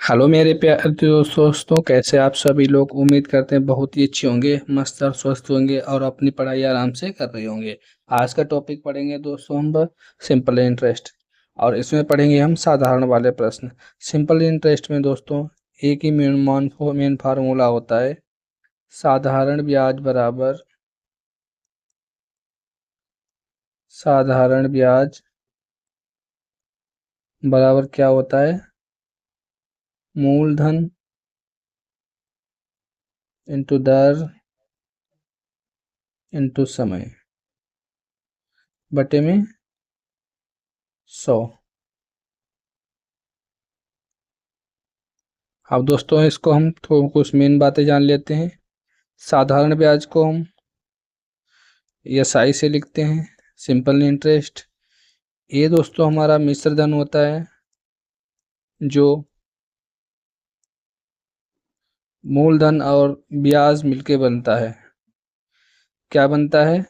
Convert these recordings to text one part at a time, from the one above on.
Hello मेरे प्यारे दोस्तों, कैसे आप सभी लोग। उम्मीद करते हैं बहुत ही अच्छे होंगे, मस्त और स्वस्थ होंगे और अपनी पढ़ाई आराम से कर रहे होंगे। आज का टॉपिक पढ़ेंगे दोस्तों हम सिंपल इंटरेस्ट, और इसमें पढ़ेंगे हम साधारण वाले प्रश्न। सिंपल इंटरेस्ट में दोस्तों एक ही मेन फार्मूला होता है। साधारण ब्याज बराबर क्या होता है? मूलधन इंटू दर इंटू समय बटे में 100। अब दोस्तों इसको हम थोड़ा कुछ मेन बातें जान लेते हैं। साधारण ब्याज को हम एसआई से लिखते हैं, सिंपल इंटरेस्ट। ये दोस्तों हमारा मिश्र धन होता है जो मूलधन और ब्याज मिलके बनता है। क्या बनता है?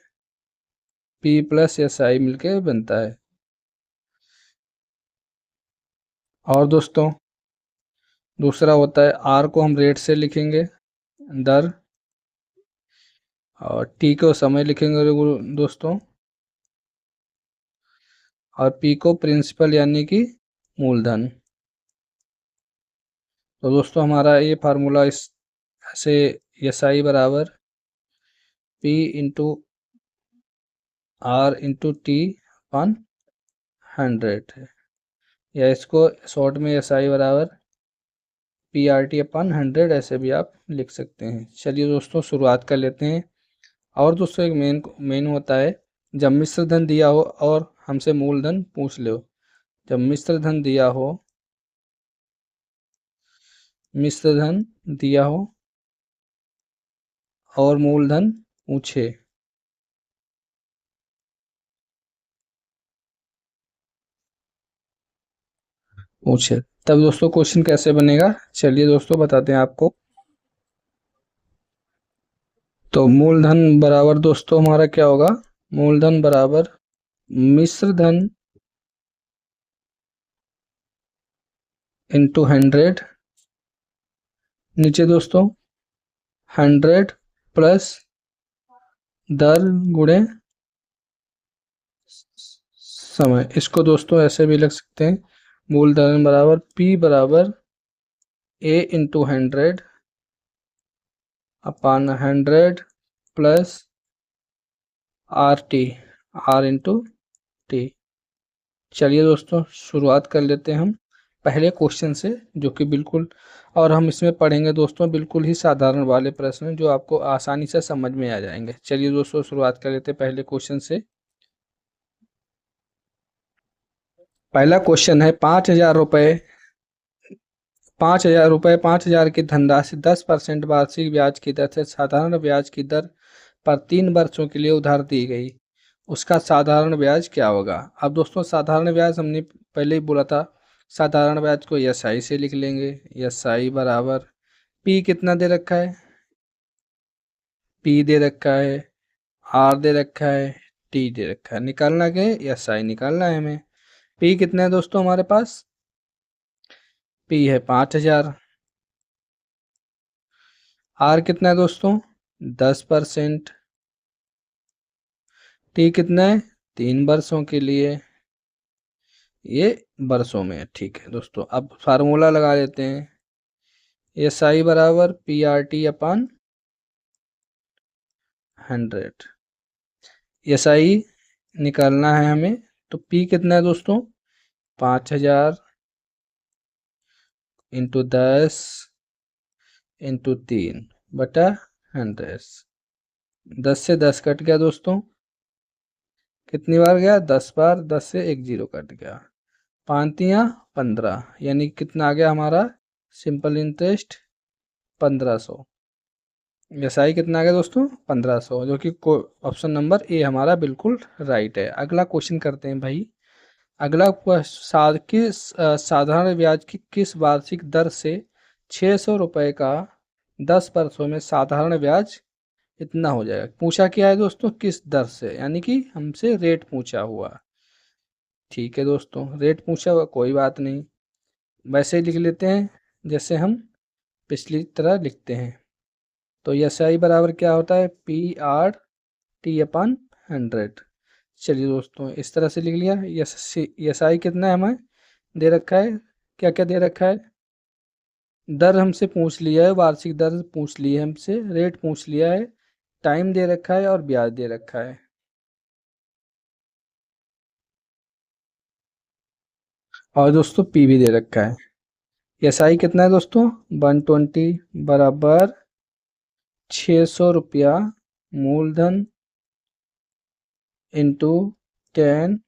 पी प्लस एस आई मिलके बनता है। और दोस्तों दूसरा होता है आर को हम रेट से लिखेंगे, दर, और टी को समय लिखेंगे दोस्तों, और पी को प्रिंसिपल यानी कि मूलधन। तो दोस्तों हमारा ये फार्मूला इस से एस आई बराबर P into R into T upon 100 है, या इसको शॉर्ट में एस आई बराबर पी आर टी अपन 100 ऐसे भी आप लिख सकते हैं। चलिए दोस्तों शुरुआत कर लेते हैं। और दोस्तों एक मेन होता है, जब मिश्र धन दिया हो और हमसे मूलधन पूछ लो। जब मिश्र धन दिया हो और मूलधन पूछे तब दोस्तों क्वेश्चन कैसे बनेगा, चलिए दोस्तों बताते हैं आपको। तो मूलधन बराबर दोस्तों हमारा क्या होगा? मूलधन बराबर मिश्र धन इंटू 100, नीचे दोस्तों 100 प्लस दर गुणे समय। इसको दोस्तों ऐसे भी लिख सकते हैं, मूलधन बराबर P बराबर A इंटू 100 अपान 100 प्लस आर इंटू टी। चलिए दोस्तों शुरुआत कर लेते हैं हम पहले क्वेश्चन से, जो कि बिल्कुल, और हम इसमें पढ़ेंगे दोस्तों बिल्कुल ही साधारण वाले प्रश्न जो आपको आसानी से समझ में आ जाएंगे। चलिए दोस्तों शुरुआत कर लेते हैं पहले क्वेश्चन से। पहला क्वेश्चन है 5,000 रुपये 5,000 की धनराशि 10% वार्षिक ब्याज की दर से साधारण ब्याज की दर पर 3 वर्षों के लिए उधार दी गई। उसका साधारण ब्याज क्या होगा? अब दोस्तों साधारण ब्याज हमने पहले ही बोला था, साधारण ब्याज को एस आई से लिख लेंगे। एस आई बराबर पी कितना दे रखा है? पी दे रखा है, आर दे रखा है, टी दे रखा है। निकालना क्या है? एस आई निकालना है हमें। पी कितना है दोस्तों हमारे पास? पी है 5,000। आर कितना है दोस्तों? 10%। टी कितना है? 3 वर्षों के लिए, ये वर्षों में है। ठीक है दोस्तों, अब फार्मूला लगा लेते हैं। एस आई बराबर P R T upon 100। S I निकालना है हमें, तो पी कितना है दोस्तों? 5,000 इंटू 10 इंटू 3/100। 10 से 10 कट गया दोस्तों, कितनी बार गया? 10 बार। 10 से एक जीरो कट गया, 5×3 = 15, यानी कितना आ गया हमारा सिंपल इंटरेस्ट? 1500। एस आई कितना आ गया दोस्तों? 1500, जो कि ऑप्शन नंबर ए हमारा बिल्कुल राइट है। अगला क्वेश्चन करते हैं भाई। अगला साधारण ब्याज की किस वार्षिक दर से 600 रुपये का 10 वर्षों में साधारण ब्याज इतना हो जाएगा? पूछा क्या है दोस्तों? किस दर से, यानी कि हमसे रेट पूछा हुआ। ठीक है दोस्तों, रेट पूछा हुआ कोई बात नहीं, वैसे ही लिख लेते हैं। जैसे हम पिछली तरह लिखते हैं। तो एस आई बराबर क्या होता है, पी आर टी अपन 100। चलिए दोस्तों इस तरह से लिख लिया। एस आई कितना है हमें दे रखा है, क्या क्या दे रखा है, दर हमसे पूछ लिया है, वार्षिक दर पूछ ली है हमसे, रेट पूछ लिया है, टाइम दे रखा है और ब्याज दे रखा है। और दोस्तों पी भी दे रखा है। एस आई कितना है दोस्तों, 120 बराबर 600 रुपया मूलधन इंटू 10,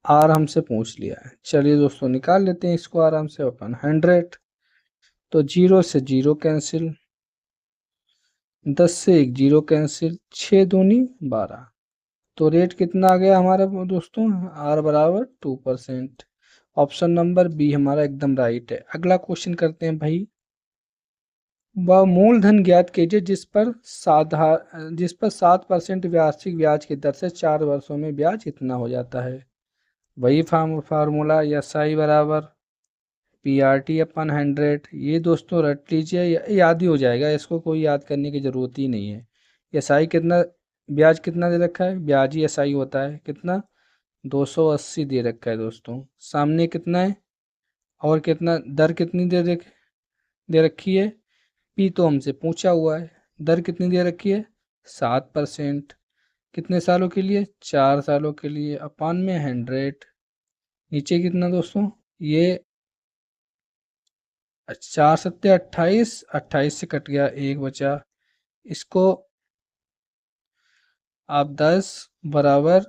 आर हमसे पूछ लिया है। चलिए दोस्तों निकाल लेते हैं इसको आराम से अपन। 100 तो 0 से 0 कैंसिल, 10 से 1 0 कैंसिल, 6 दूनी 12। तो रेट कितना आ गया हमारा दोस्तों, आर बराबर 2%। ऑप्शन नंबर बी हमारा एकदम राइट है। अगला क्वेश्चन करते हैं भाई। वह मूलधन ज्ञात कीजिए जिस पर 7% वार्षिक ब्याज की दर से 4 वर्षों में ब्याज इतना हो जाता है। वही फार्मूला, एस आई बराबर पी आर टी अपन 100। ये दोस्तों रट लीजिए, याद ही हो जाएगा, इसको कोई याद करने की ज़रूरत ही नहीं है। एस आई कितना, ब्याज कितना दे रखा है, ब्याज ही एस आई होता है, कितना 280 दे रखा है दोस्तों। सामने कितना है और कितना, दर कितनी दे रखी है, पी तो हमसे पूछा हुआ है, दर कितनी दे रखी है 7%। कितने सालों के लिए, 4 सालों के लिए, अपान में 100। नीचे कितना दोस्तों, ये 4 सत्ते 28, 28 से कट गया, एक बचा। इसको आप 10 बराबर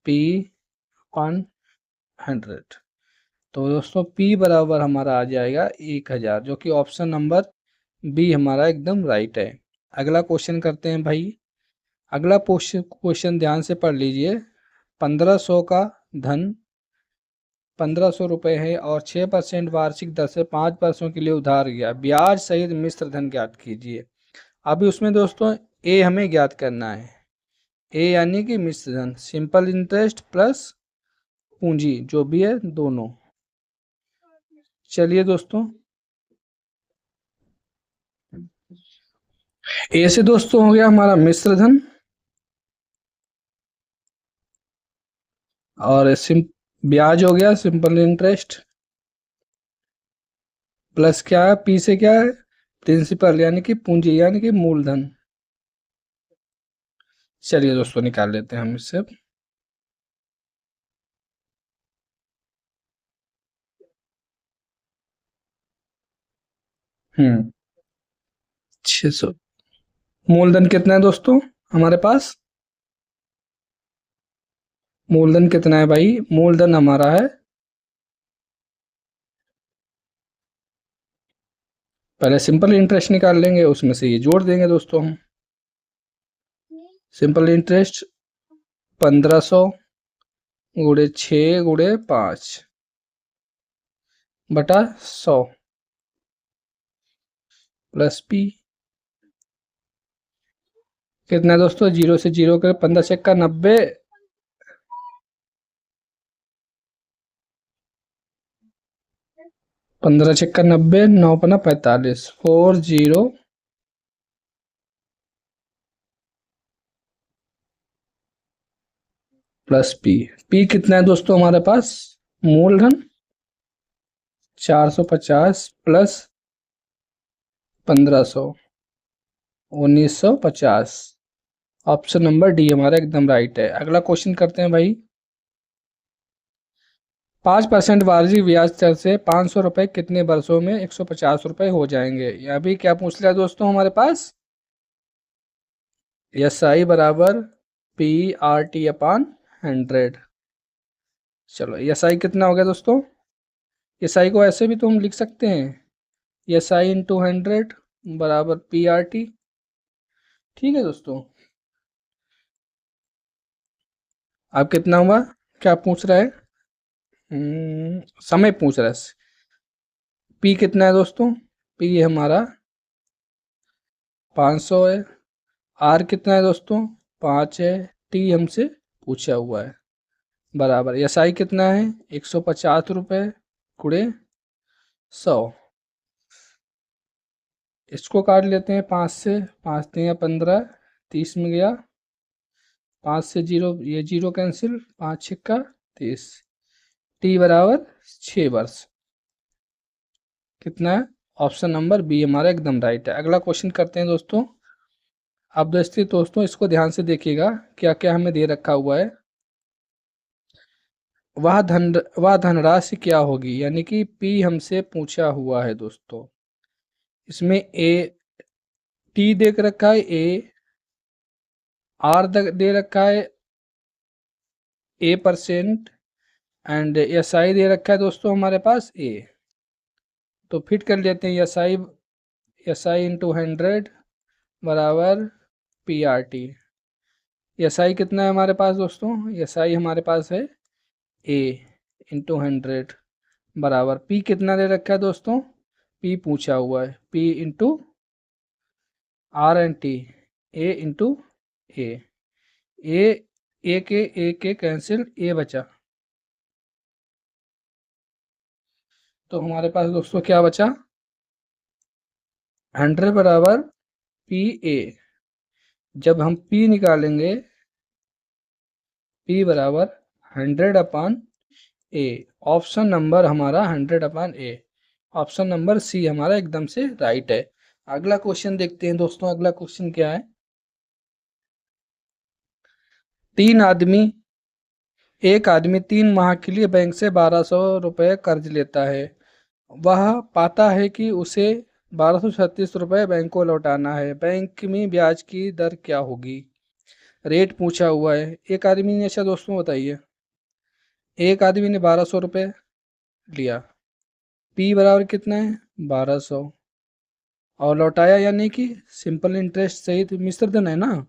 पी अपन 100। तो दोस्तों P बराबर हमारा आ जाएगा 1000, जो कि ऑप्शन नंबर बी हमारा एकदम राइट है। अगला क्वेश्चन करते हैं भाई। अगला क्वेश्चन ध्यान से पढ़ लीजिए। 1500 का धन 1500 रुपये है और 6% वार्षिक दर से 5 वर्षों के लिए उधार गया, ब्याज सहित मिश्र धन ज्ञात कीजिए। अभी उसमें दोस्तों ए हमें ज्ञात करना है, ए यानी कि मिश्र धन, सिंपल इंटरेस्ट प्लस पूंजी जो भी है दोनों। चलिए दोस्तों ए से दोस्तों हो गया हमारा मिश्र धन, और ब्याज हो गया सिंपल इंटरेस्ट, प्लस क्या है, पी से क्या है, प्रिंसिपल यानी कि पूंजी यानी कि मूलधन। चलिए दोस्तों निकाल लेते हैं हम इससे। हम्म 600, मूलधन कितना है दोस्तों हमारे पास, मूलधन कितना है भाई, मूलधन हमारा है, पहले सिंपल इंटरेस्ट निकाल लेंगे, उसमें से ये जोड़ देंगे दोस्तों हम। सिंपल इंटरेस्ट 1500 गुणे 6 गुणे 5 बटा 100 प्लस पी कितना है दोस्तों, 0 से 0 कर 15 छक्का 90, 15 छक्का 90, 9 पना 45, 40 प्लस पी। पी कितना है दोस्तों हमारे पास, मूलधन 450 प्लस 1500 1950। ऑप्शन नंबर डी हमारा एकदम राइट है। अगला क्वेश्चन करते हैं भाई। 5% वार्षिक ब्याज दर से 500 रुपये कितने वर्षों में 150 रुपये हो जाएंगे। यहाँ भी क्या पूछ लिया दोस्तों हमारे पास, एस आई बराबर पी आर टी अपान 100। चलो एस आई कितना हो गया दोस्तों, एस आई को ऐसे भी तो हम लिख सकते हैं, एस आई इंटू 100 बराबर पी आर टी। ठीक है दोस्तों, अब कितना हुआ, क्या पूछ रहा है, समय पूछ रहा है। पी कितना है दोस्तों, पी हमारा 500 है, आर कितना है दोस्तों 5 है, टी हमसे पूछा हुआ है, बराबर एस आई कितना है 150 रुपये गुणे 100। इसको काट लेते हैं 5 से, 5 3 15, 30 में गया, 5 से 0, ये 0 कैंसिल, 5 6 30, टी बराबर 6 वर्ष। कितना है? ऑप्शन नंबर बी हमारा एकदम राइट है। अगला क्वेश्चन करते हैं दोस्तों। अब दोस्तों इसको ध्यान से देखिएगा, क्या क्या हमें दे रखा हुआ है। वह धनराशि क्या होगी, यानी कि पी हमसे पूछा हुआ है दोस्तों। इसमें ए टी दे रखा है, ए आर दे रखा है A%, एंड एस आई दे रखा है दोस्तों हमारे पास ए। तो फिट कर लेते हैं, एस आई इंटू 100 बराबर P R T. S I कितना है हमारे पास दोस्तों? एस आई हमारे पास है ए इंटू 100 बराबर पी कितना दे रखा है दोस्तों? पी पूछा हुआ है, P into R and T, A into A. A के कैंसिल, ए बचा, तो हमारे पास दोस्तों क्या बचा? 100 बराबर पी ए। जब हम पी निकालेंगे, पी बराबर 100 अपान ए। ऑप्शन नंबर हमारा 100 अपान ए, ऑप्शन नंबर सी हमारा एकदम से राइट है। अगला क्वेश्चन देखते हैं दोस्तों। अगला क्वेश्चन क्या है? एक आदमी 3 माह के लिए बैंक से 1200 रुपये कर्ज लेता है। वह पाता है कि उसे 1236 रुपये बैंक को लौटाना है। बैंक में ब्याज की दर क्या होगी? रेट पूछा हुआ है। एक आदमी ने, अच्छा दोस्तों बताइए, एक आदमी ने 1200 रुपये लिया, पी बराबर कितना है? 1200, और लौटाया यानी कि सिंपल इंटरेस्ट सहित मिश्र धन है ना।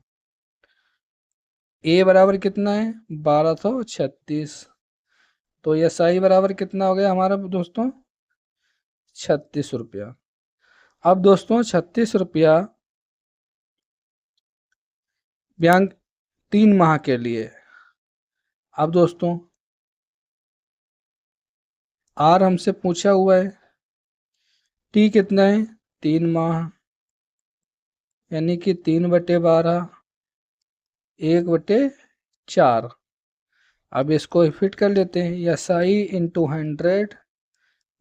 ए बराबर कितना है? 1236। तो एस आई बराबर कितना हो गया हमारा दोस्तों? 36 रुपया। अब दोस्तों 36 रुपया बैंक 3 माह के लिए। अब दोस्तों आर हमसे पूछा हुआ है, टी कितना है? 3 माह, यानी कि 3/12, 1/4। अब इसको फिट कर लेते हैं, एस आई इंटू 100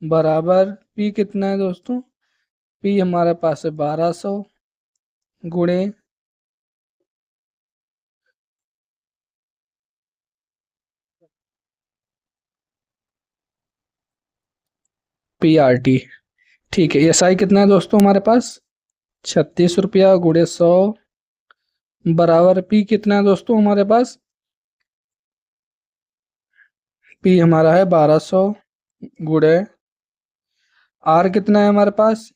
बराबर पी कितना है दोस्तों? पी हमारे पास है 1200 गुणे पी आर टी। ठीक है, एस आई कितना है दोस्तों हमारे पास? 36 रुपया गुणे 100 बराबर पी कितना है दोस्तों हमारे पास? पी हमारा है 1200 गुणे आर कितना है हमारे पास?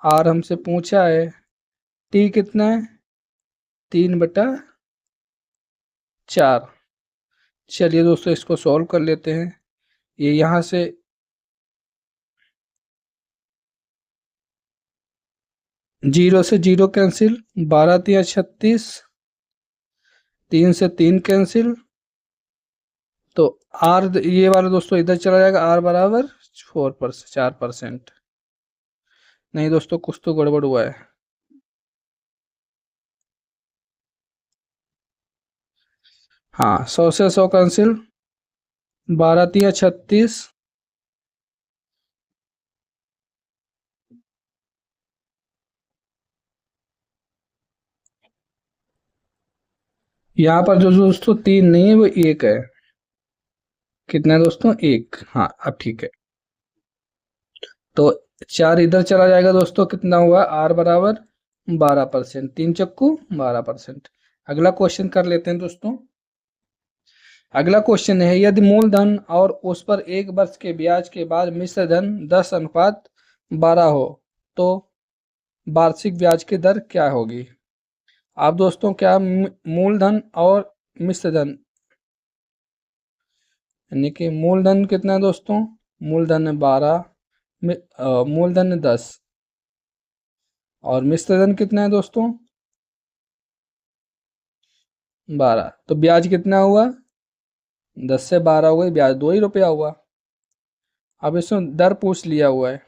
आर हमसे पूछा है, टी कितना है? 3/4। चलिए दोस्तों इसको सॉल्व कर लेते हैं। ये यहाँ से 0 से 0 कैंसिल, 12 3 36, 3 से 3 कैंसिल, तो आर ये वाला दोस्तों इधर चला जाएगा, आर बराबर 4%। नहीं दोस्तों, कुछ तो गड़बड़ हुआ है। हाँ, 100 से 100 कैंसिल, 12 3 36, यहाँ पर जो दोस्तों 3 नहीं है वो 1 है। कितना है दोस्तों? 1। हाँ अब ठीक है। तो 4 इधर चला जाएगा दोस्तों, कितना हुआ? आर बराबर 12%, 3 × 12%। अगला क्वेश्चन कर लेते हैं दोस्तों। अगला क्वेश्चन है, यदि मूलधन और उस पर 1 वर्ष के ब्याज के बाद मिश्र धन 10:12 हो तो वार्षिक ब्याज की दर क्या होगी? आप दोस्तों क्या मूलधन और मिश्र धन, यानी कि मूलधन कितना है दोस्तों? मूलधन है 12, मूलधन है 10, और मिश्र धन कितना है दोस्तों? 12। तो ब्याज कितना हुआ? 10 से 12 हो गई, ब्याज 2 ही रुपया हुआ। अब इसमें दर पूछ लिया हुआ है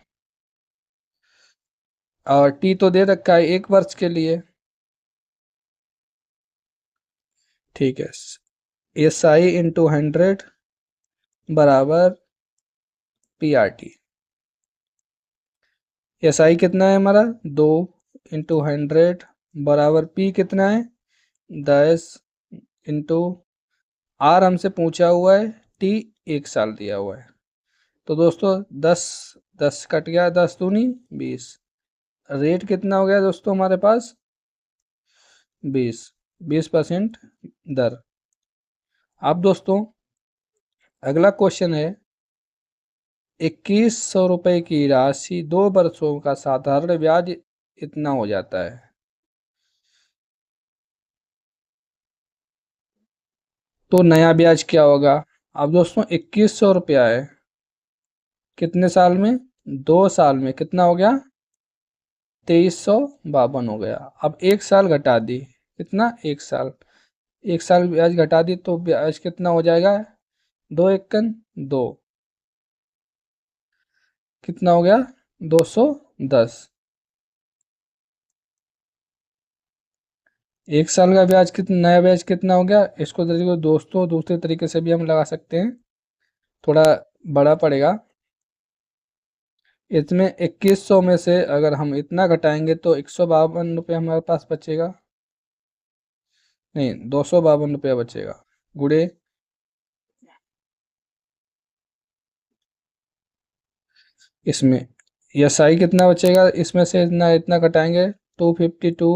और टी तो दे रखा है 1 वर्ष के लिए। ठीक है, SI × 100 बराबर PRT। SI कितना है हमारा 2 × 100 बराबर P कितना है 10 इंटू R हमसे पूछा हुआ है, T 1 साल दिया हुआ है। तो दोस्तों 10 10 कट गया, 10 दूनी 20। रेट कितना हो गया दोस्तों हमारे पास 20% दर। अब दोस्तों अगला क्वेश्चन है 2100 रुपए की राशि 2 वर्षों का साधारण ब्याज इतना हो जाता है। तो नया ब्याज क्या होगा। अब दोस्तों 2100 रुपया है, कितने साल में 2 साल में कितना हो गया 2352 हो गया। अब 1 साल घटा दी, कितना 1 साल, 1 साल ब्याज घटा दी तो ब्याज कितना हो जाएगा 2 × 1 = 2, कितना हो गया 210। 1 साल का ब्याज कितना, नया ब्याज कितना हो गया। इसको देखो दोस्तों दूसरे तरीके से भी हम लगा सकते हैं, थोड़ा बड़ा पड़ेगा। इसमें 2100 में से अगर हम इतना घटाएंगे तो 152 रुपये हमारे पास बचेगा, नहीं 252 रुपया बचेगा। गुड़े इसमें SI कितना बचेगा, इसमें से इतना इतना घटाएंगे 252।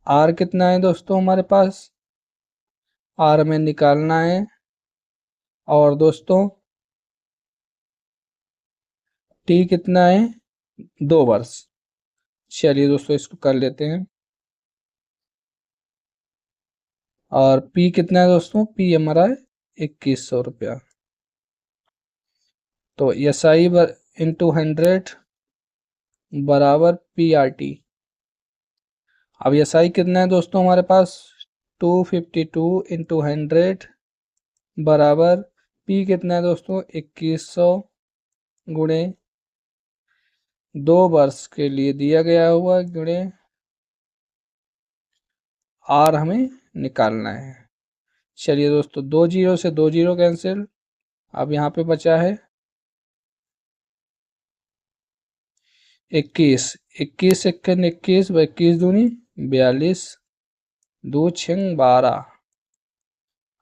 R कितना है दोस्तों हमारे पास, R में निकालना है। और दोस्तों T कितना है 2 वर्ष। चलिए दोस्तों इसको कर लेते हैं। और P कितना है दोस्तों, P हमारा है 2100 रुपया। तो SI × 100 बराबर PRT। अब SI कितना है दोस्तों हमारे पास 252 × 100 बराबर P कितना है दोस्तों 2100 गुणे 2 वर्ष के लिए दिया गया हुआ गुणे R हमें निकालना है। चलिए दोस्तों 2 जीरो से 2 जीरो कैंसिल। अब यहाँ पे बचा है 21, 21 सेकंड 21 21 दूनी 42, 2 6 12,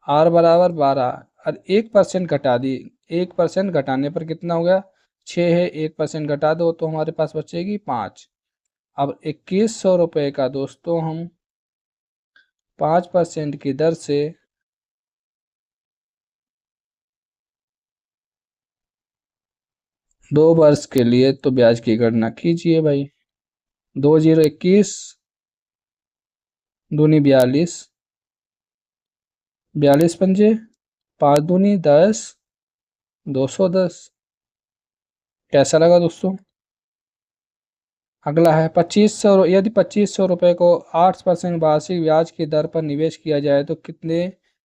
R बराबर 12 और 1% घटा दी। 1% घटाने पर कितना हो गया 6 है, 1% घटा दो तो हमारे पास बचेगी 5। अब 2100 रुपये का दोस्तों हम 5% की दर से 2 वर्ष के लिए तो ब्याज की गणना कीजिए भाई। 2 जीरो 21 दूनी 42, 42 पंजे 5 दूनी 10, 210। कैसा लगा दोस्तों। अगला है 2500। यदि 2500 रुपये को 8% वार्षिक ब्याज की दर पर निवेश किया जाए तो कितने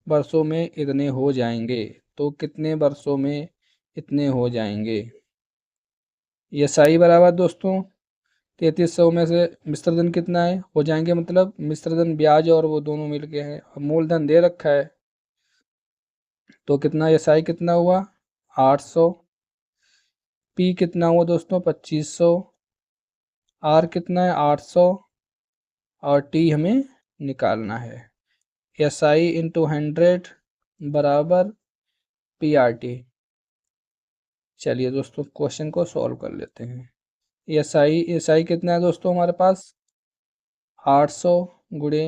वर्षों में इतने हो जाएंगे। तो कितने वर्षों में इतने हो जाएंगे। ये सही बराबर दोस्तों 3300 में से मिश्र धन कितना है हो जाएंगे, मतलब मिश्र धन ब्याज और वो दोनों मिलके हैं। अब मूलधन दे रखा है तो कितना SI कितना हुआ 800, P कितना हुआ दोस्तों 2500, R कितना है 800 और T हमें निकालना है। SI × 100 बराबर PRT। चलिए दोस्तों क्वेश्चन को सॉल्व कर लेते हैं। SI कितना है दोस्तों हमारे पास 800 गुणे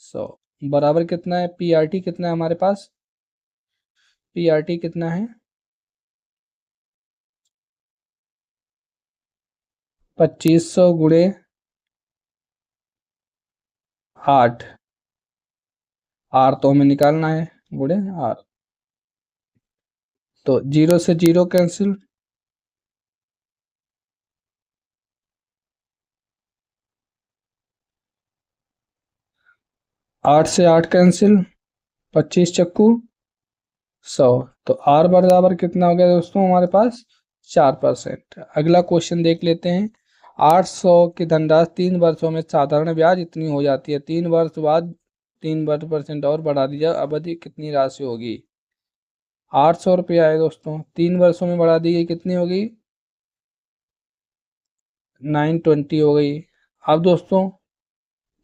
100 बराबर कितना है PRT कितना है हमारे पास, PRT कितना है 2500 गुणे 8, R तो हमें निकालना है गुणे R। तो 0 से 0 कैंसिल, 8 से 8 कैंसिल, 25 चक्कू 100। तो आर बराबर कितना हो गया दोस्तों हमारे पास 4%। अगला क्वेश्चन देख लेते हैं। 800 की धनराशि 3 वर्षों में साधारण ब्याज इतनी हो जाती है, 3 वर्ष बाद 3% और बढ़ा दी जाए, अवधि कितनी राशि होगी। 800 रुपया है दोस्तों, 3 वर्षों में बढ़ा दी गई, कितनी होगी 920 हो गई। अब दोस्तों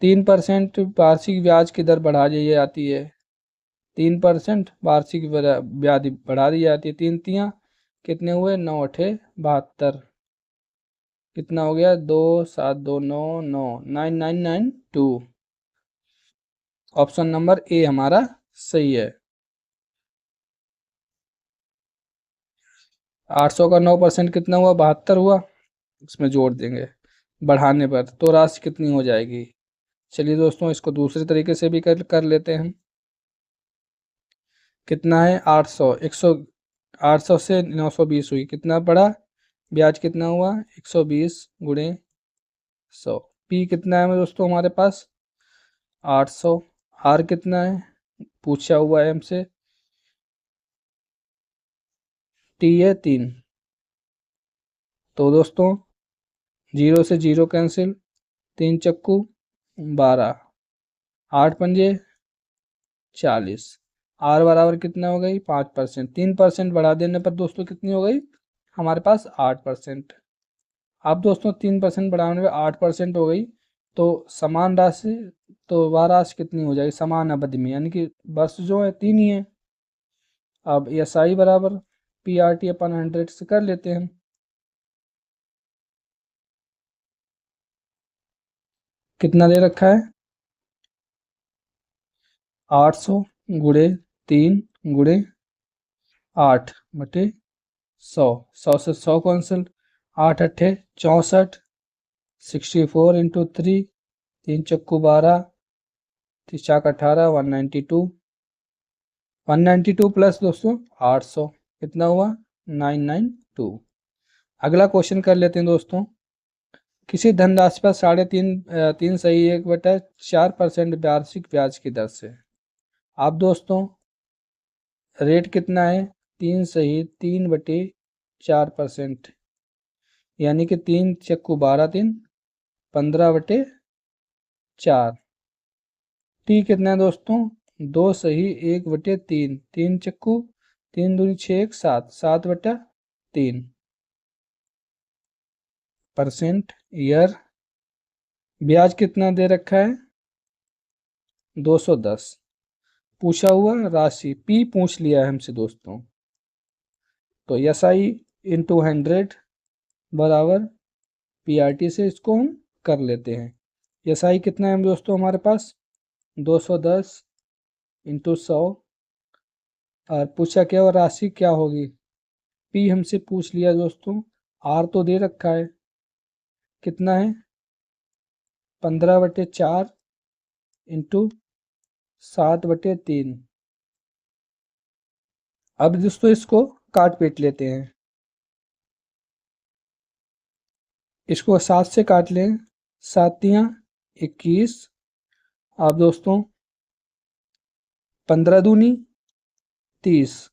3% वार्षिक ब्याज की दर बढ़ा दी जाती है, 3% वार्षिक ब्याज बढ़ा दी जाती है, 3 कितने हुए 9 8 72, कितना हो गया 2 7 2 9 9 9992। ऑप्शन नंबर ए हमारा सही है। 800 का 9% कितना हुआ 72 हुआ, इसमें जोड़ देंगे बढ़ाने पर तो राशि कितनी हो जाएगी। चलिए दोस्तों इसको दूसरे तरीके से भी कर लेते हैं। कितना है 800 से 920 हुई, कितना पड़ा ब्याज कितना हुआ 120 गुणे 100। पी कितना है दोस्तों हमारे पास 800। आर कितना है पूछा हुआ है हमसे, टी है 3। तो दोस्तों 0 से 0 कैंसिल, 3 × 12, 8 × 5 = 40। आर बराबर कितना हो गई 5%, 3% बढ़ा देने पर दोस्तों कितनी हो गई हमारे पास 8%। अब दोस्तों 3% बढ़ाने में 8% हो गई, तो समान राशि, तो वह राशि कितनी हो जाएगी समान अवधि में, यानी कि वर्ष जो है 3 ही है। अब एस आई बराबर PRT/100 से कर लेते हैं। कितना दे रखा है 800 गुणे 3 गुणे 8/100, 100 से 100 कैंसिल, 8 8 64, 64 × 3, 3 × 12, 3 × 18, 192, 192 प्लस दोस्तों 800 कितना हुआ 992। अगला क्वेश्चन कर लेते हैं दोस्तों। किसी धनराशि पर 3.5% वार्षिक ब्याज की दर से। अब दोस्तों रेट कितना है 3/4%, यानी कि 3 × 12 3 15/4। टी कितना है दोस्तों 2 1/3, 3 × 3 दूनी 6 1 7, 7/3% ईयर। ब्याज कितना दे रखा है 210। पूछा हुआ राशि पी पूछ लिया है हमसे दोस्तों, तो SI × 100 बराबर PRT से इसको हम कर लेते हैं। SI कितना है दोस्तों हमारे पास 210 × 100, और पूछा क्या और राशि क्या होगी, पी हमसे पूछ लिया दोस्तों, आर तो दे रखा है कितना है 15/4 × 7/3। अब दोस्तों इसको काट पीट लेते हैं, इसको 7 से काट लें, 7 × 21। अब दोस्तों 15 दूनी 30।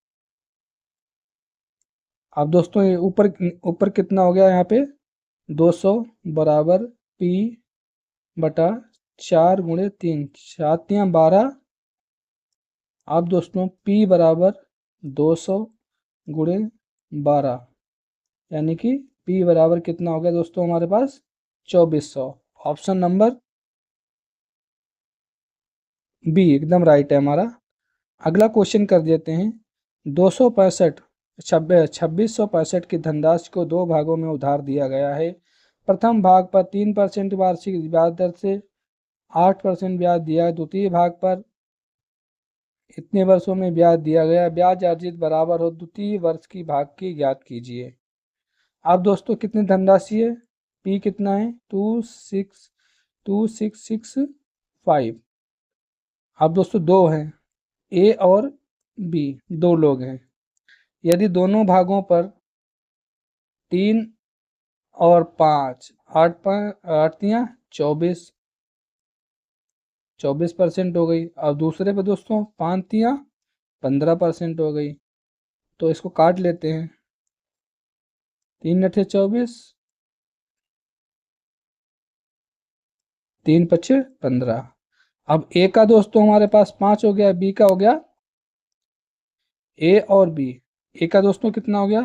अब दोस्तों ये ऊपर ऊपर कितना हो गया यहाँ पे 200 बराबर P/4 × 3, 7 × 12। अब दोस्तों P बराबर 200 × 12, यानी कि P बराबर कितना हो गया दोस्तों हमारे पास 2400। ऑप्शन नंबर बी एकदम राइट है हमारा। अगला क्वेश्चन कर देते हैं। 2665 की धनराशि को 2 भागों में उधार दिया गया है। प्रथम भाग पर 3% वार्षिक ब्याज दर से 8% ब्याज दिया है, द्वितीय भाग पर इतने वर्षों में ब्याज दिया गया, ब्याज अर्जित बराबर हो द्वितीय वर्ष की भाग की ज्ञात कीजिए। अब दोस्तों कितनी धनराशि है पी कितना है 2665। अब दोस्तों 2 हैं ए और बी, 2 लोग हैं। यदि दोनों भागों पर 3 और 5, 8 8 24% हो गई। अब दूसरे पे दोस्तों 5 15% हो गई, तो इसको काट लेते हैं। 3 अठे 24, 3 पचे 15। अब ए का दोस्तों हमारे पास 5 हो गया, बी का हो गया, ए और बी, ए का दोस्तों कितना हो गया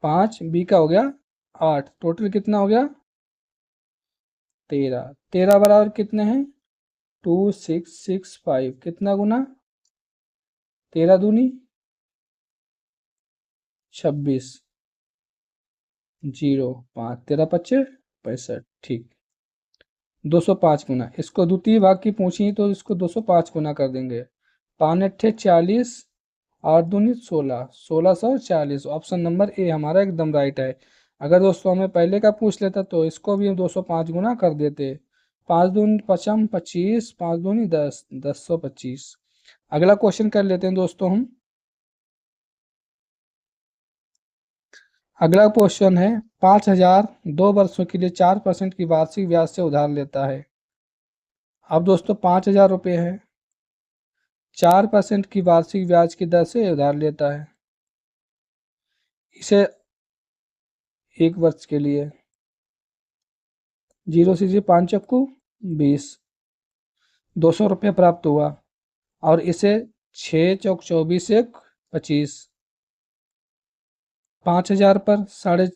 5, बी का हो गया 8, टोटल कितना हो गया 13। 13 बराबर कितने हैं 2665, कितना गुना 13 दूनी 26, 0 5, 13 पच्चे 65, ठीक। 205 गुना, इसको द्वितीय भाग की पूछी तो इसको 205 गुना कर देंगे। 5 अट्ठे 40, 8 दूनी 16, 1640। ऑप्शन नंबर ए हमारा एकदम राइट है। अगर दोस्तों हमें पहले का पूछ लेता तो इसको भी हम 205 गुना कर देते। 5 दूनी पचम 25, 5 दूनी 10, 1025। अगला क्वेश्चन कर लेते हैं दोस्तों हम। अगला क्वेश्चन है 5000 2 वर्षों के लिए 4% की वार्षिक ब्याज से उधार लेता है। अब दोस्तों 5000 रुपये है, 4% की वार्षिक ब्याज की दर से उधार लेता है। इसे 1 वर्ष के लिए 0 से 5 चक्कू 20, 200 रुपये प्राप्त हुआ। और इसे 6 चौक 24 1 25, 5000 पर साढ़े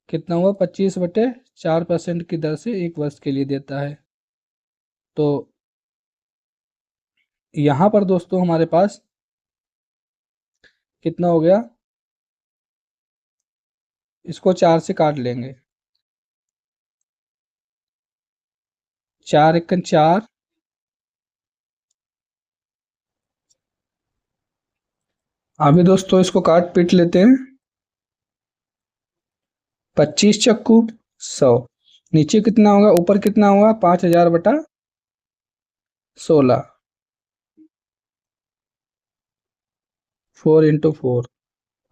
कितना हुआ 25/4% की दर से 1 वर्ष के लिए देता है। तो यहाँ पर दोस्तों हमारे पास कितना हो गया, इसको 4 से काट लेंगे। 4 एकन 4, अभी दोस्तों इसको काट पीट लेते हैं। 25 चक्कू 100, नीचे कितना होगा ऊपर कितना होगा 5000/16, 4 × 4।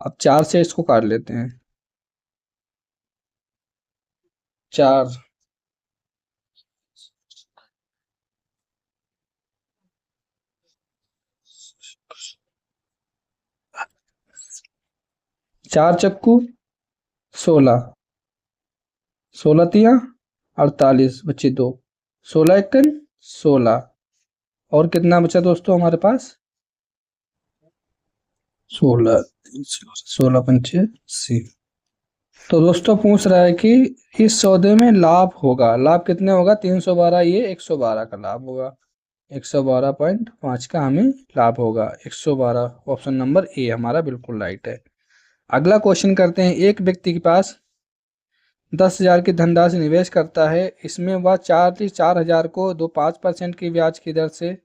अब 4 से इसको काट लेते हैं। 4 4 चक्कू 16, 16 तिया 48, बचे 2, 16 एकन 16। और कितना बचा दोस्तों हमारे पास 16, 16 पंचे 80। तो दोस्तों पूछ रहा है कि इस सौदे में लाभ होगा, लाभ कितने होगा 312, ये 112 का लाभ होगा, 112.5 का हमें लाभ होगा। 112 ऑप्शन नंबर ए हमारा बिल्कुल राइट है। अगला क्वेश्चन करते हैं। एक व्यक्ति के पास 10,000 की धनराशि निवेश करता है, इसमें वह 4,000 को 5% की ब्याज की दर से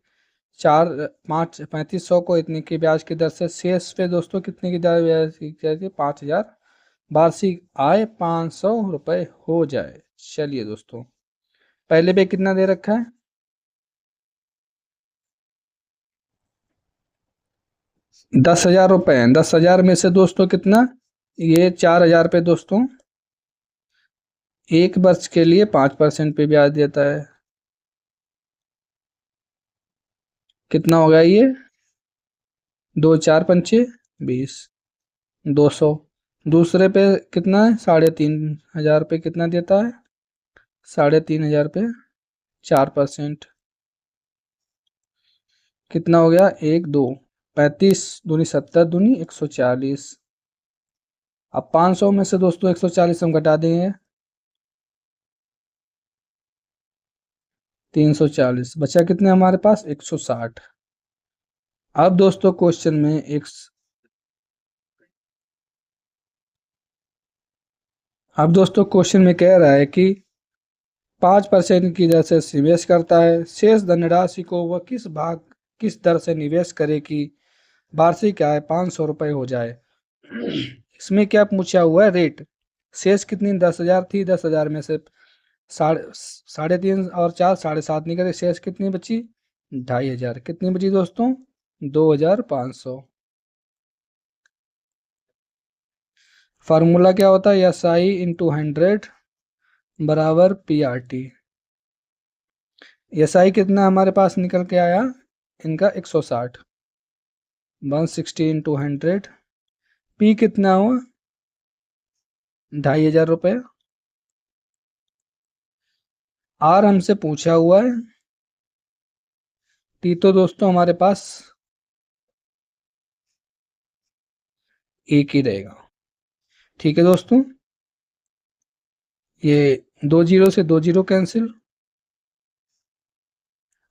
3500 को इतने की ब्याज की दर से, शेष पे दोस्तों कितने की ब्याज की 5000, वार्षिक आय 500 रुपये हो जाए। चलिए दोस्तों पहले पे कितना दे रखा है 10,000 रुपये। 10,000 में से दोस्तों कितना, ये 4,000 पे दोस्तों 1 वर्ष के लिए 5% पे ब्याज देता है। कितना होगा ये 2 4 पंचे 20, 200। दूसरे पे कितना है 3,500 पे कितना देता है 3,500 पे 4%, कितना हो गया 1 2 35 दूनी 70 दूनी 140। अब 500 में से दोस्तों 140 हम घटा देंगे 340, बचा कितने हमारे पास 160। अब दोस्तों क्वेश्चन में अब दोस्तों क्वेश्चन में कह रहा है कि 5% की दर से निवेश करता है, शेष धनराशि को वह किस दर से निवेश करे कि वार्षिक आय 500 रुपये हो जाए। इसमें क्या पूछा हुआ है रेट, शेष कितनी 10,000 थी, 10,000 में से 3.5 और 4 7.5 निकले, शेष कितनी बची 2,500, कितनी बची दोस्तों 2,500। फार्मूला क्या होता है SI × 100 बराबर PRT। SI कितना हमारे पास निकल के आया इनका 160, 160 इंटू 100। पी कितना हुआ? 2500 रुपये। आर हमसे पूछा हुआ है, टी तो दोस्तों हमारे पास एक ही रहेगा। ठीक है दोस्तों, ये 2 जीरो से 2 जीरो कैंसिल।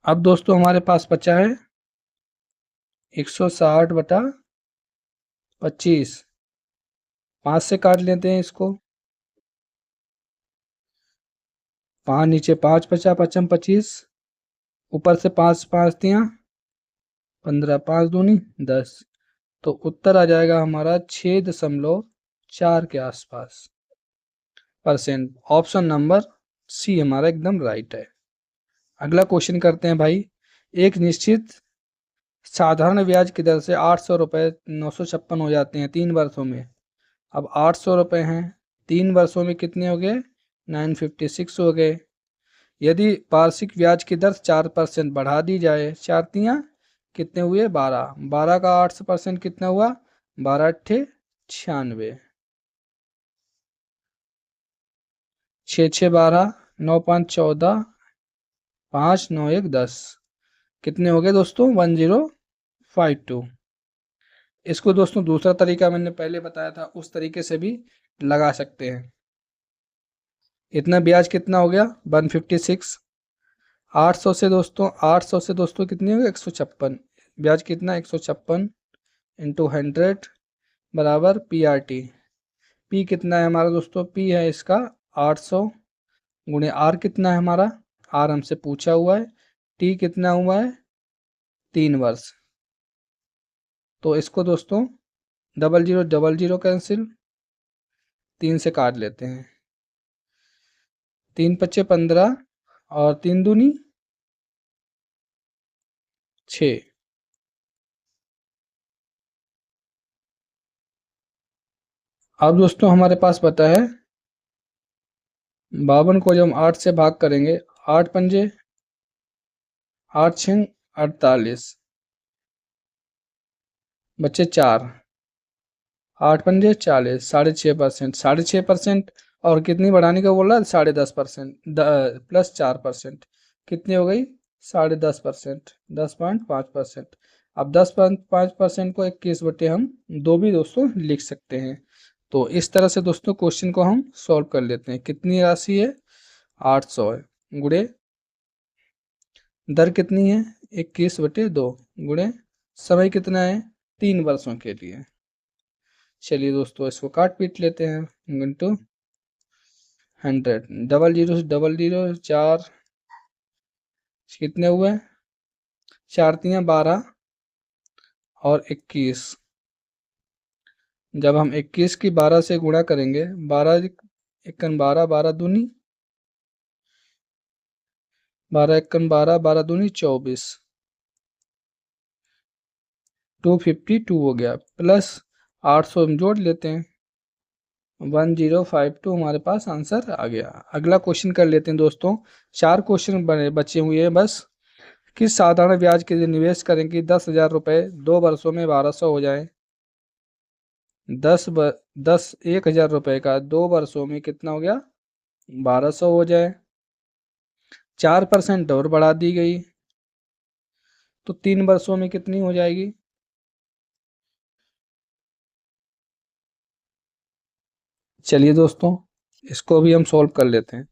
अब दोस्तों हमारे पास बचा है 160/25। 5 से काट लेते हैं इसको। 5 नीचे 5 बचा, 5×25, ऊपर से 5 5 दिया 15, 5 दूनी 10। तो उत्तर आ जाएगा हमारा 6.4 के आसपास %। ऑप्शन नंबर सी हमारा एकदम राइट है। अगला क्वेश्चन करते हैं भाई। एक निश्चित साधारण ब्याज की दर से 800 रुपये 956 हो जाते हैं 3 वर्षों में। अब 800 रुपये हैं, 3 वर्षों में कितने हो गए? 956 हो गए। यदि वार्षिक ब्याज की दर 4% बढ़ा दी जाए, 4 तियाँ कितने हुए? 12, 12 का 8% कितना हुआ? 12 अट्ठे 96, 6 6 12, 9 5 14, 5 9 1 10। कितने हो गए दोस्तों? 1052। इसको दोस्तों दूसरा तरीका मैंने पहले बताया था, उस तरीके से भी लगा सकते हैं। इतना ब्याज कितना हो गया? 156। 800 से दोस्तों, 800 से दोस्तों कितनी हो गई? 156। ब्याज कितना? 156 इंटू 100 बराबर PRT। पी कितना है हमारा दोस्तों? पी है इसका 800 गुणे आर कितना है हमारा? आर हमसे पूछा हुआ है। टी कितना हुआ है? 3 वर्ष। तो इसको दोस्तों 0000 कैंसिल, 3 से काट लेते हैं। 3 पच्चे 15 और 3 दूनी 6। अब दोस्तों हमारे पास बता है 52 को जब हम 8 से भाग करेंगे, 8 पंजे 8 छंग 48, बच्चे 4, 8 पंजे 40, 6.5%, 6.5% और कितनी बढ़ाने का बोल रहा है? 10.5%, प्लस 4%, कितनी हो गई? 10.5%, 10.5%। अब 10.5% को 21 हम 2 भी दोस्तों लिख सकते हैं। तो इस तरह से दोस्तों क्वेश्चन को हम सॉल्व कर लेते हैं। कितनी राशि है? 800 है, गुणे दर कितनी है? 21/2, गुणे समय कितना है? 3 वर्षों के लिए। चलिए दोस्तों इसको काट पीट लेते हैं। इंटू 100, 00 से 00, 4 कितने हुए? 4 तियाँ 12 और 21। जब हम 21 की 12 से गुणा करेंगे, 12 एकन 12, 12 दूनी 12 एकन 12, 12 दूनी 24, 252 हो गया। प्लस 800 हम जोड़ लेते हैं, 1052 हमारे पास आंसर आ गया। अगला क्वेश्चन कर लेते हैं दोस्तों। 4 क्वेश्चन बचे हुए हैं बस। किस साधारण ब्याज के लिए निवेश करें कि 10,000 रुपये 2 वर्षों में 1200 हो जाए? 1,000 रुपये का 2 वर्षों में कितना हो गया? 1200 हो जाए। 4% और बढ़ा दी गई तो 3 वर्षों में कितनी हो जाएगी? चलिए दोस्तों इसको भी हम सोल्व कर लेते हैं।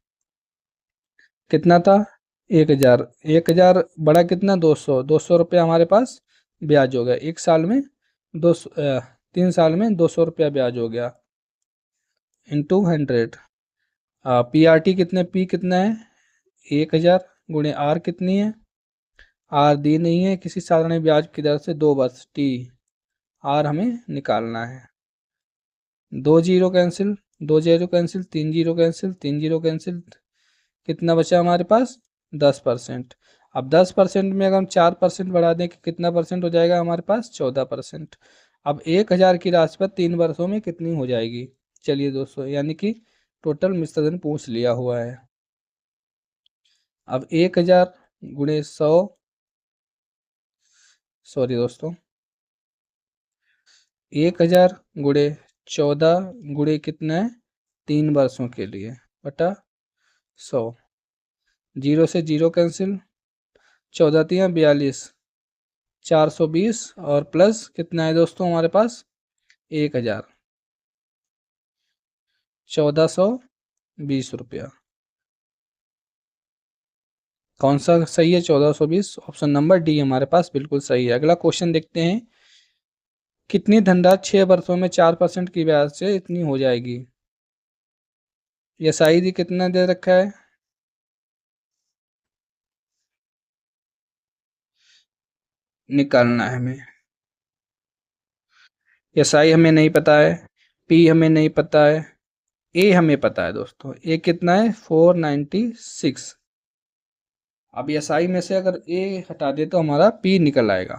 कितना था? 1,000, 1,000 बड़ा कितना? 200, 200 रुपया हमारे पास ब्याज हो गया। 1 साल में 3 साल में 200 रुपया ब्याज हो गया, इंटू 100। PRT कितने? पी कितना है? 1,000 गुणे आर कितनी है? आर दी नहीं है किसी साधारण ब्याज की दर से 2 वर्ष टी। आर हमें निकालना है। 2 zero cancel, 2 zero cancel, 3 zero cancel, 3 zero cancel, कितना बचा हमारे पास? 10%। अब 10% में अगर हम 4% बढ़ा दें कि कितना परसेंट हो जाएगा हमारे पास? 14%। अब 1,000 की राशि पर 3 वर्षों में कितनी हो जाएगी? चलिए दोस्तों, यानी कि टोटल मिश्रण पूछ लिया हुआ है। अब 1,000 गुणे 100 सॉरी दोस्तों, 1000 गुणे 14 गुणे कितना है, 3 वर्षों के लिए, बटा 100। 0 से 0 कैंसिल, 14 तिया 42, 420 और प्लस कितना है दोस्तों हमारे पास, 1000, 1420 रुपया। कौन सा सही है, 1420? ऑप्शन नंबर डी हमारे पास बिल्कुल सही है। अगला क्वेश्चन देखते हैं, कितनी धनराशि 6 वर्षों में 4% की ब्याज से इतनी हो जाएगी। ये शायद ही कितना दे रखा है, निकालना है हमें। एस आई हमें नहीं पता है, पी हमें नहीं पता है, ए हमें पता है दोस्तों। ए कितना है, 496। अब एस आई में से अगर ए हटा दे तो हमारा पी निकल आएगा।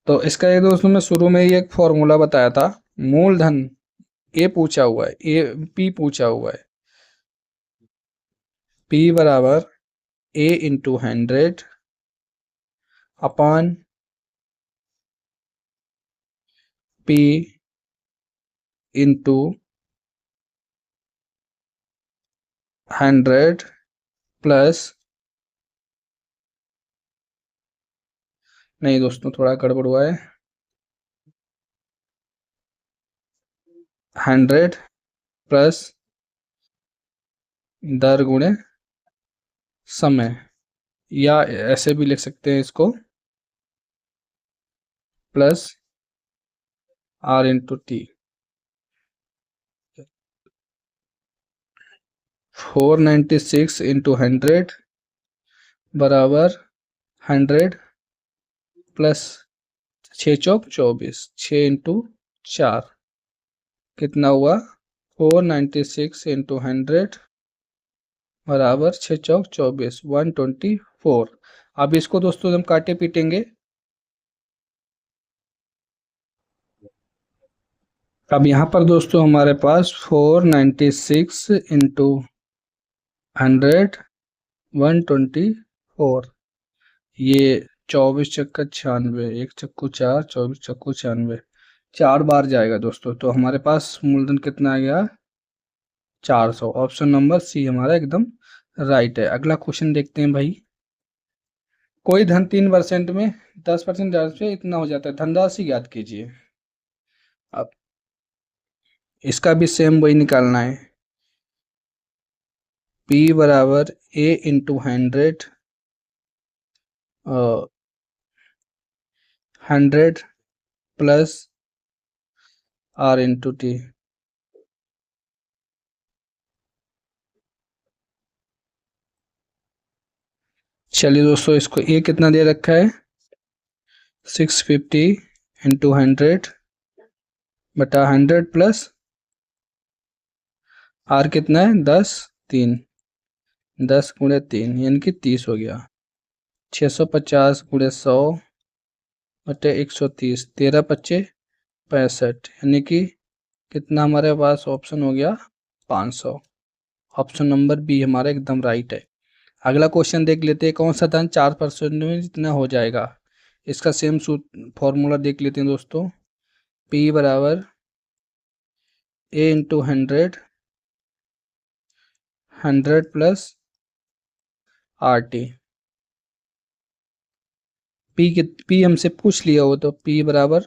तो इसका ये दोस्तों मैं शुरू में ही एक फॉर्मूला बताया था, मूलधन ए पूछा हुआ है, ए पी पूछा हुआ है, पी बराबर A into 100 upon P into 100 plus, नहीं दोस्तों थोड़ा गड़बड़ हुआ है, 100 प्लस दर गुणे समय, या ऐसे भी लिख सकते हैं इसको, plus R into T. 496 into 100 बराबर 100 प्लस 6 चौक 24, 6 इंटू 4 कितना हुआ, 496 इंटू 100 बराबर 6 चौक 24, 124। अब इसको दोस्तों हम काटे पीटेंगे। अब यहाँ पर दोस्तों हमारे पास 496 इंटू 100 124, ये 24 चक्का 96, एक चक्कू 4, 24 चक्कू 96, 4 बार जाएगा दोस्तों। तो हमारे पास मूलधन कितना आ गया, 400। ऑप्शन नंबर सी हमारा एकदम राइट है। अगला क्वेश्चन देखते हैं भाई, कोई धन 3% में 10% ब्याज पे इतना हो जाता है, धनराशि ज्ञात कीजिए। अब इसका भी सेम वही निकालना है, P बराबर A into 100 100 plus R into T. चलिए दोस्तों, इसको ए कितना दे रखा है, 650 इंटू 100 बटा 100 प्लस आर कितना है, 10 3, 10 गुणे 3 यानी कि 30 हो गया। 650 गुणे 100 बटे 130, 13 25 65 यानी कि कितना हमारे पास ऑप्शन हो गया, 500। ऑप्शन नंबर बी हमारा एकदम राइट है। अगला क्वेश्चन देख लेते हैं, कौन सा धन 4% में जितना हो जाएगा। इसका सेम फॉर्मूला देख लेते हैं दोस्तों, P बराबर A into 100 100 plus R T. P हमसे पूछ लिया हो तो P बराबर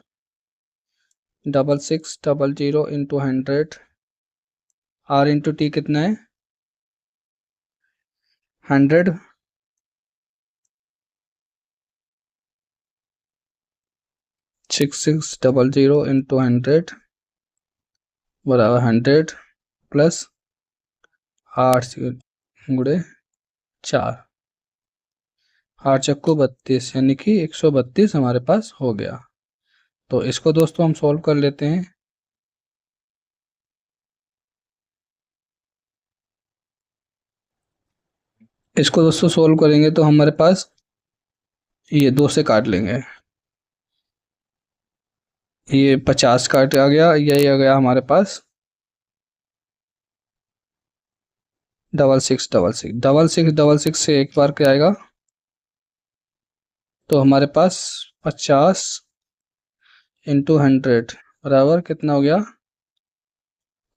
6600 इंटू 100, आर इंटू टी कितना है 100 6600 इंटू 100 बराबर 100 प्लस 8 गुणे 4, 8 चक्को 32 यानी कि 132 हमारे पास हो गया। तो इसको दोस्तों हम सॉल्व कर लेते हैं। इसको दोस्तों सोल्व करेंगे तो हमारे पास ये 2 से काट लेंगे, ये 50 काट आ गया, यही आ गया हमारे पास डबल सिक्स से एक बार क्या आएगा, तो हमारे पास 50 इंटू 100 बराबर कितना हो गया,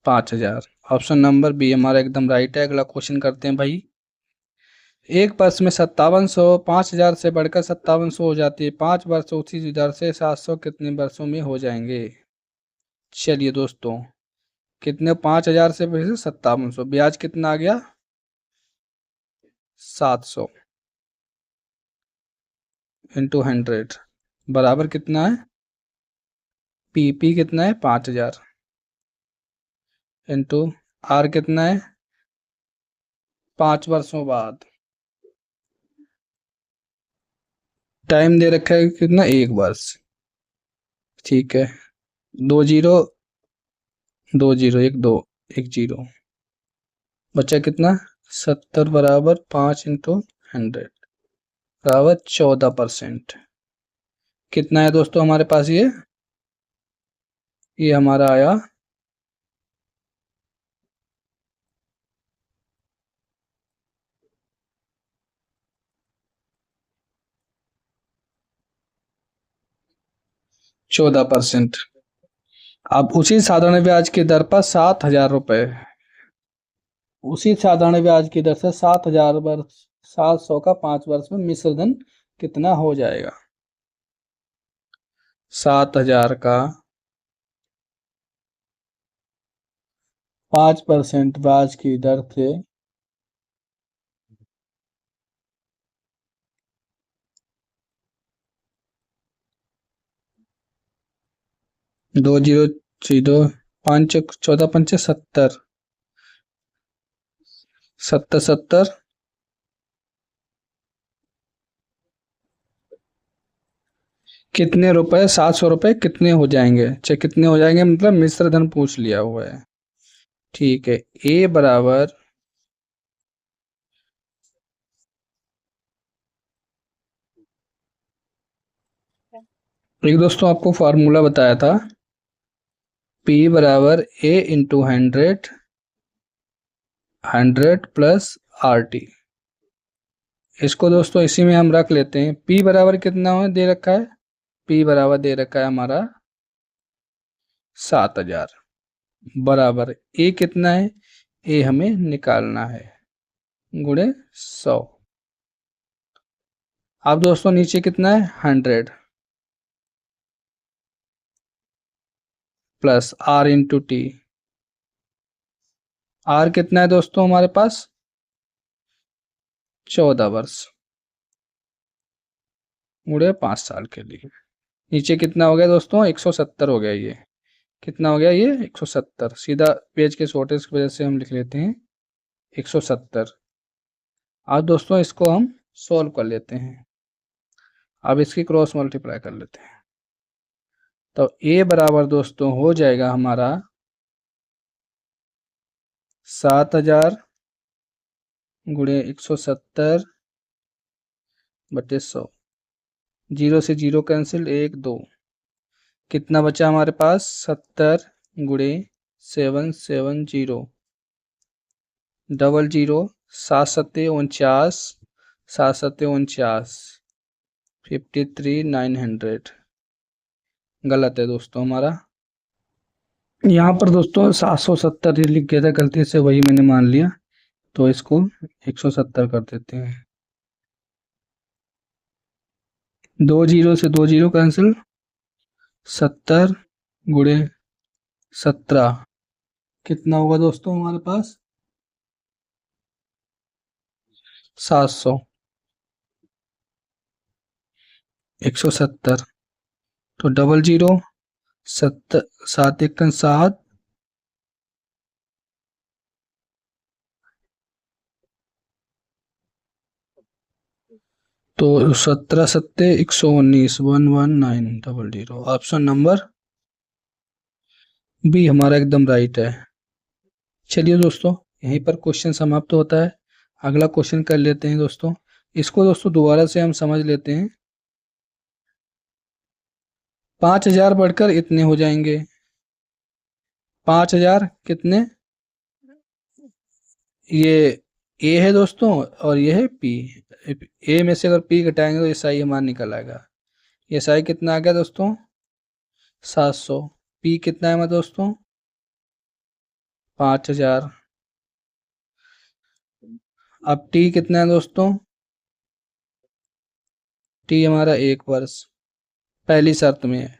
5000। ऑप्शन नंबर बी हमारा एकदम राइट है। अगला क्वेश्चन करते हैं भाई। एक वर्ष में 5700 5000 से बढ़कर 5700 हो जाती है, 5 वर्ष उसी दर से 700 कितने वर्षों में हो जाएंगे। चलिए दोस्तों, कितने, 5000 से फिर 5700, ब्याज कितना आ गया, 700 इंटू 100 बराबर कितना है, पी कितना है, 5000 इंटू आर कितना है, 5 वर्षों बाद। टाइम दे रखा है कितना, 1 वर्ष। ठीक है, 2 0 2 0 1 2 1 0 बचा कितना, 70 बराबर 5 इंटू 100 बराबर 14%। कितना है दोस्तों हमारे पास, ये हमारा आया 14%। अब उसी साधारण ब्याज की दर पर 7,000 रुपए, उसी साधारण ब्याज की दर से 7,000 वर्ष 700 का 5 वर्ष में मिश्र धन कितना हो जाएगा। 7,000 का 5% ब्याज की दर से 2 0 0 5 14 5 70 70 70 कितने रुपए, 700 रुपए कितने हो जाएंगे, चाहे कितने हो जाएंगे मतलब मिश्र धन पूछ लिया हुआ है। ठीक है, ए बराबर एक दोस्तों आपको फार्मूला बताया था, P बराबर A इंटू 100 प्लस RT। इसको दोस्तों इसी में हम रख लेते हैं। P बराबर कितना हो दे रखा है, P बराबर दे रखा है हमारा 7,000 बराबर A कितना है, A हमें निकालना है, गुणे 100। अब दोस्तों नीचे कितना है, 100 plus R into T. R कितना है दोस्तों हमारे पास, 14 वर्ष गुणे 5 साल के लिए। नीचे कितना हो गया दोस्तों, 170 हो गया। ये कितना हो गया, ये 170। सीधा पेज के शॉर्टेज की वजह से हम लिख लेते हैं 170। अब दोस्तों इसको हम सॉल्व कर लेते हैं। अब इसकी क्रॉस मल्टीप्लाई कर लेते हैं, तो a बराबर दोस्तों हो जाएगा हमारा 7,000 गुणे 170 बटे 100। 0 से 0 कैंसिल, 1 2, कितना बचा हमारे पास, 70 गुणे 770 डबल 0 7 सत्ते 49 7 सत्ते 49 53,900। गलत है दोस्तों हमारा। यहाँ पर दोस्तों 770 लिख गया था गलती से, वही मैंने मान लिया, तो इसको 170 कर देते हैं। 2 0 से 2 0 कैंसिल, 70 गुणे 17 कितना होगा दोस्तों हमारे पास, 700। 170 तो डबल 0 7 1 7 तो 17 सत्ते 119 11900। ऑप्शन नंबर बी हमारा एकदम राइट है। चलिए दोस्तों, यहीं पर क्वेश्चन समाप्त होता है। अगला क्वेश्चन कर लेते हैं दोस्तों। इसको दोस्तों दोबारा से हम समझ लेते हैं। 5,000 बढ़कर इतने हो जाएंगे, 5,000 कितने, ये ए है दोस्तों और ये है पी। ए में से अगर पी घटाएंगे तो एस आई हमारा निकल आएगा। एस आई कितना आ गया दोस्तों 700। पी कितना है हमारा दोस्तों 5000। अब टी कितना है दोस्तों, टी हमारा 1 वर्ष पहली शर्त में है,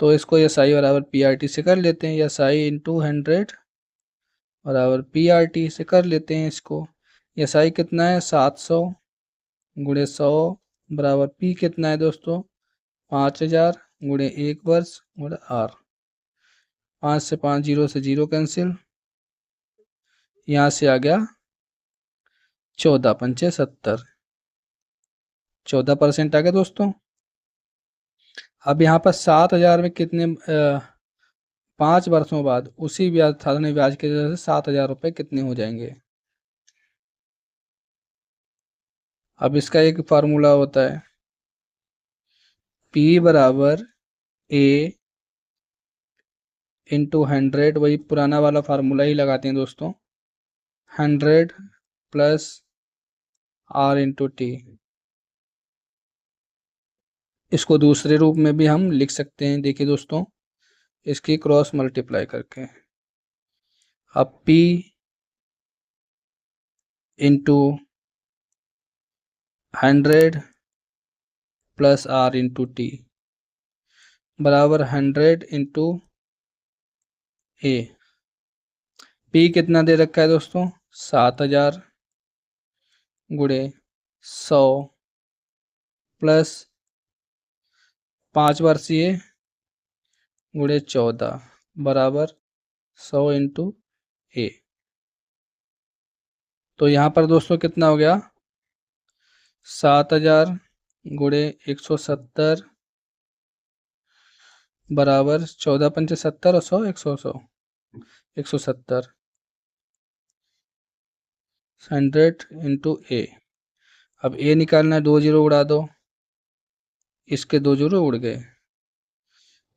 तो इसको एस आई बराबर पी आर टी से कर लेते हैं। एस आई इंटू 100 बराबर पी आर टी से कर लेते हैं इसको। एस आई कितना है 700 गुणे 100 बराबर पी कितना है दोस्तों 5000 गुणे 1 वर्ष गुणे आर। 5 से 5 जीरो से जीरो कैंसिल, यहाँ से आ गया 14 पंचे 70, 14% आ गया दोस्तों। अब यहाँ पर 7000 में कितने 5 वर्षों बाद उसी ब्याज साधारण ब्याज के वजह से 7000 रुपये कितने हो जाएंगे। अब इसका एक फार्मूला होता है P बराबर A इंटू 100, वही पुराना वाला फार्मूला ही लगाते हैं दोस्तों। 100 प्लस R इंटू टी। इसको दूसरे रूप में भी हम लिख सकते हैं, देखिए दोस्तों, इसकी क्रॉस मल्टीप्लाई करके। अब P into 100 plus R into T बराबर 100 इंटू ए। P कितना दे रखा है दोस्तों 7000 गुणे 100 प्लस 5 वर्षीय गुणे 14 बराबर 100 इंटू ए। तो यहाँ पर दोस्तों कितना हो गया 7000 गुणे 170 बराबर 14 पंचे 70 और 100 170 100 इंटू ए। अब ए निकालना है, 2 जीरो उड़ा दो, इसके 2 जीरो उड़ गए।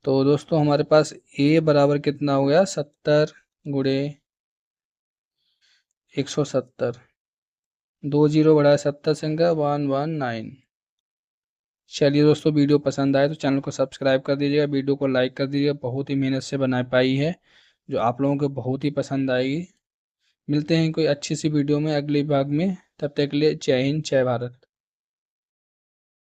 तो दोस्तों हमारे पास ए बराबर कितना हो गया 70 गुणे 170, 2 जीरो बढ़ाया 70 से 119। चलिए दोस्तों, वीडियो पसंद आए तो चैनल को सब्सक्राइब कर दीजिएगा, वीडियो को लाइक कर दीजिएगा। बहुत ही मेहनत से बना पाई है, जो आप लोगों को बहुत ही पसंद आएगी। मिलते हैं कोई अच्छी सी वीडियो में अगले भाग में, तब तक के लिए जय हिंद जय भारत।